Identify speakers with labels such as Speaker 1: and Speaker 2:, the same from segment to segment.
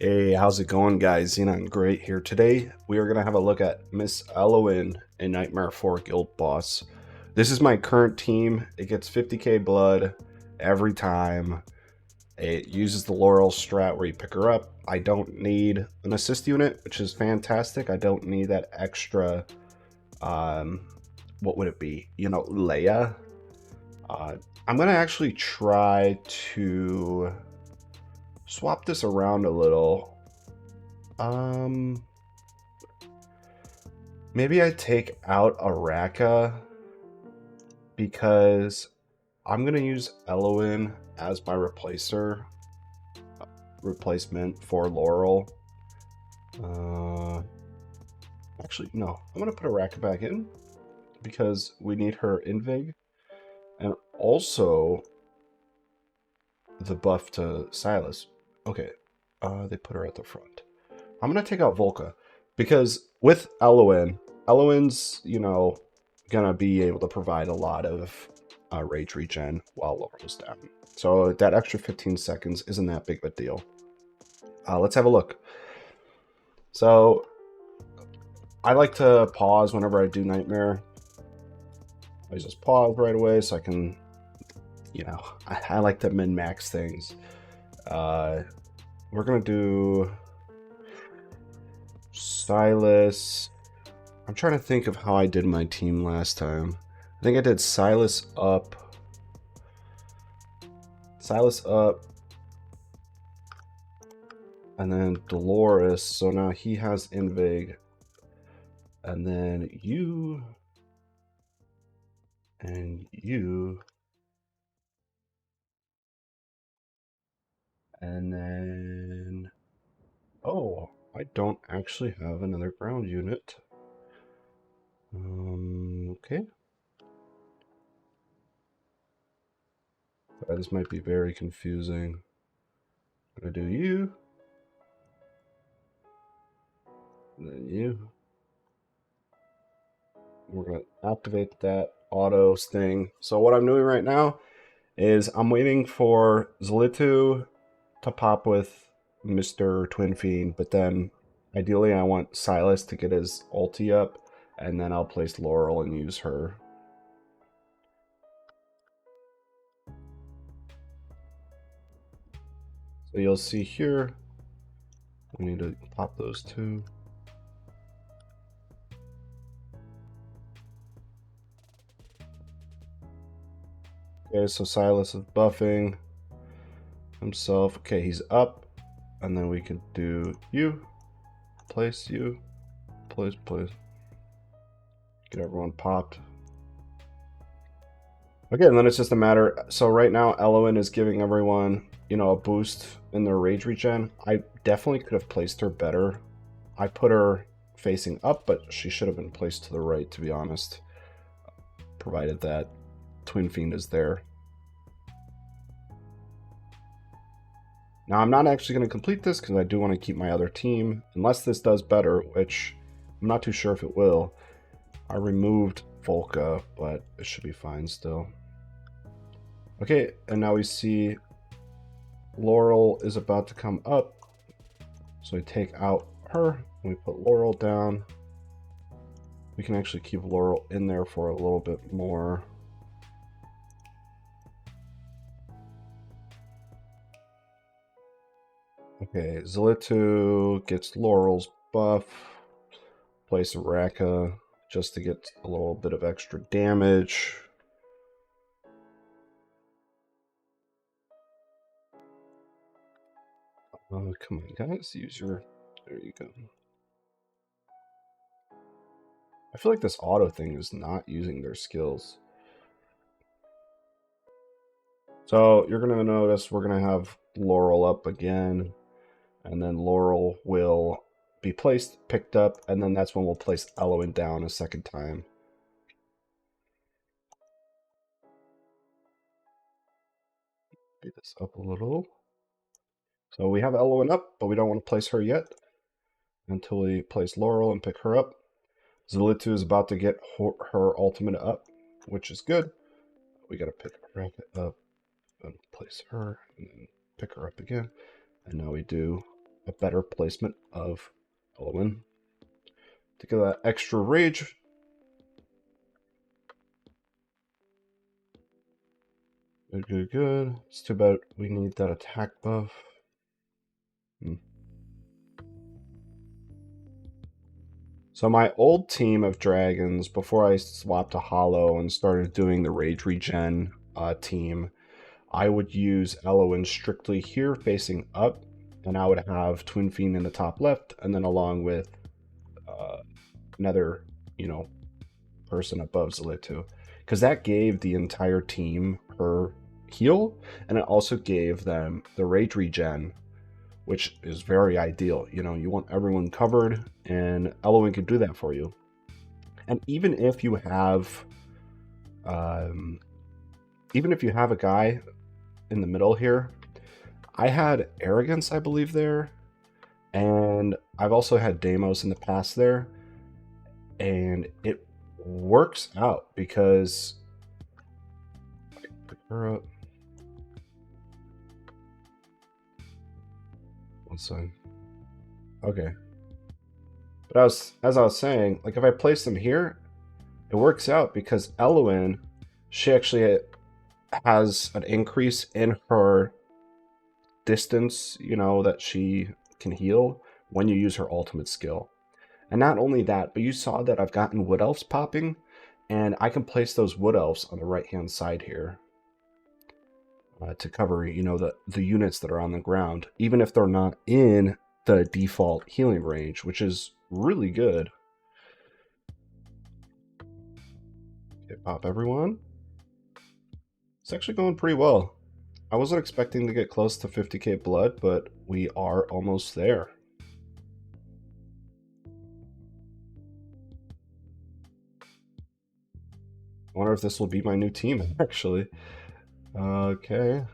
Speaker 1: Hey, how's it going, guys? Xenon Great here. Today, we are going to have a look at Miss Elowyn in Nightmare 4 Guild Boss. This is my current team. It gets 50k blood every time. It uses the Laurel strat where you pick her up. I don't need an assist unit, which is fantastic. I don't need that extra, what would it be? Leia. I'm going to actually try to swap this around a little. Maybe I take out Araka because I'm gonna use Elowyn as my replacement for Laurel. Actually, no, I'm gonna put Araka back in because we need her invig and also the buff to Silas. Okay, they put her at the front. I'm gonna take out Volca because with Elowyn's, gonna be able to provide a lot of rage regen while Laurel's down. So that extra 15 seconds isn't that big of a deal. Let's have a look. So I like to pause whenever I do Nightmare. I just pause right away so I can, I like to min-max things. We're gonna do Silas. I'm trying to think of how I did my team last time. I think I did Silas up, and then Dolores. So now he has invig, and then you, and you, and then, oh, I don't actually have another ground unit. Okay. This might be very confusing. I'm gonna do you, and then you. We're gonna activate that auto thing. So what I'm doing right now is I'm waiting for Zlitu to pop with Mr. Twin Fiend, but then ideally I want Silas to get his ulti up, and then I'll place Laurel and use her. So you'll see here, we need to pop those two. Okay, so Silas is buffing himself. Okay, he's up, and then we can do you, place you, place. Get everyone popped. Okay, and then it's just a matter. So right now, Elowyn is giving everyone, a boost in their rage regen. I definitely could have placed her better. I put her facing up, but she should have been placed to the right, to be honest. Provided that Twin Fiend is there. Now, I'm not actually going to complete this because I do want to keep my other team. Unless this does better, which I'm not too sure if it will. I removed Volca, but it should be fine still. Okay, and now we see Laurel is about to come up. So we take out her, and we put Laurel down. We can actually keep Laurel in there for a little bit more. Okay, Zlitu gets Laurel's buff. Place Raka just to get a little bit of extra damage. Oh, come on, guys. Use your... There you go. I feel like this auto thing is not using their skills. So you're going to notice we're going to have Laurel up again. And then Laurel will be picked up, and then that's when we'll place Elowyn down a second time. Speed this up a little. So we have Elowyn up, but we don't want to place her yet until we place Laurel and pick her up. Zlitu is about to get her ultimate up, which is good. We got to pick her up and place her, and then pick her up again. And now we do a better placement of Elowyn to get that extra rage. Good, good, good. It's too bad we need that attack buff. So my old team of dragons, before I swapped to Hollow and started doing the rage regen team, I would use Elowyn strictly here facing up, and I would have Twin Fiend in the top left, and then along with another, person above Zalitu. Because that gave the entire team her heal, and it also gave them the rage regen, which is very ideal. You want everyone covered, and Elowyn can do that for you. And even if you have a guy in the middle here, I had Arrogance, I believe, there, and I've also had Deimos in the past there, and it works out because pick her up. One second. Okay. But as I was saying, like if I place them here, it works out because Elowyn, she actually has an increase in her distance, that she can heal when you use her ultimate skill. And not only that, but you saw that I've gotten Wood Elves popping, and I can place those Wood Elves on the right-hand side here to cover, the units that are on the ground, even if they're not in the default healing range, which is really good. Okay, pop everyone. It's actually going pretty well. I wasn't expecting to get close to 50k blood, but we are almost there. I wonder if this will be my new team, actually. Okay.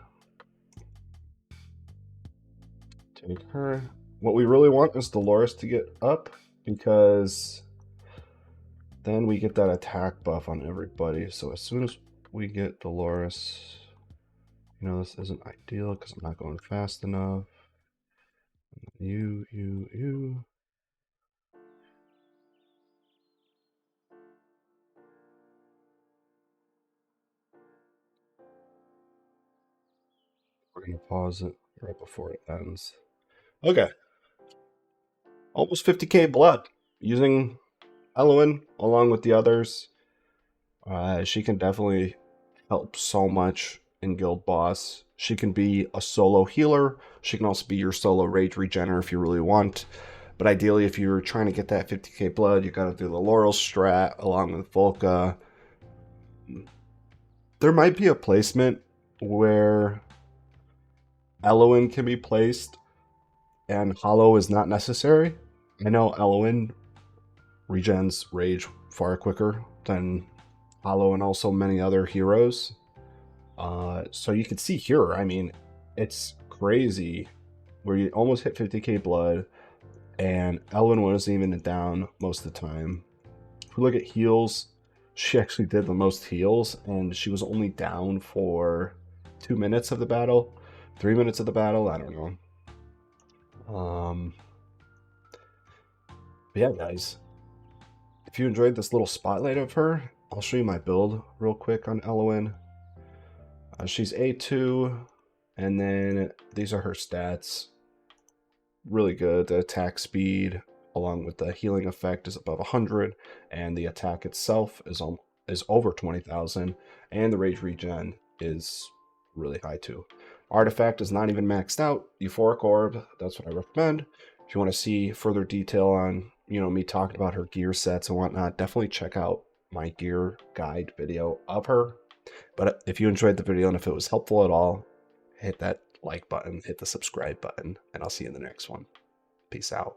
Speaker 1: Take her. What we really want is Dolores to get up, because then we get that attack buff on everybody. So as soon as we get Dolores, this isn't ideal because I'm not going fast enough. You. We're going to pause it right before it ends. Okay. Almost 50k blood using Elowyn along with the others. She can definitely help so much in Guild Boss. She can be a solo healer. She can also be your solo rage regener if you really want. But ideally, if you're trying to get that 50k blood, you got to do the Laurel strat along with Volca. There might be a placement where Elowyn can be placed and Hollow is not necessary. I know Elowyn regens rage far quicker than Hollow and also many other heroes. So you can see here, I mean, it's crazy where you almost hit 50k blood and Elowyn wasn't even down most of the time. If we look at heals, she actually did the most heals, and she was only down for 2 minutes of the battle, 3 minutes of the battle, I don't know. But yeah, guys, if you enjoyed this little spotlight of her, I'll show you my build real quick on Elowyn. She's A2, and then these are her stats. Really good. The attack speed, along with the healing effect, is above 100, and the attack itself is over 20,000, and the rage regen is really high too. Artifact is not even maxed out. Euphoric Orb, that's what I recommend. If you want to see further detail on, me talking about her gear sets and whatnot, definitely check out my gear guide video of her. But if you enjoyed the video and if it was helpful at all, hit that like button, hit the subscribe button, and I'll see you in the next one. Peace out.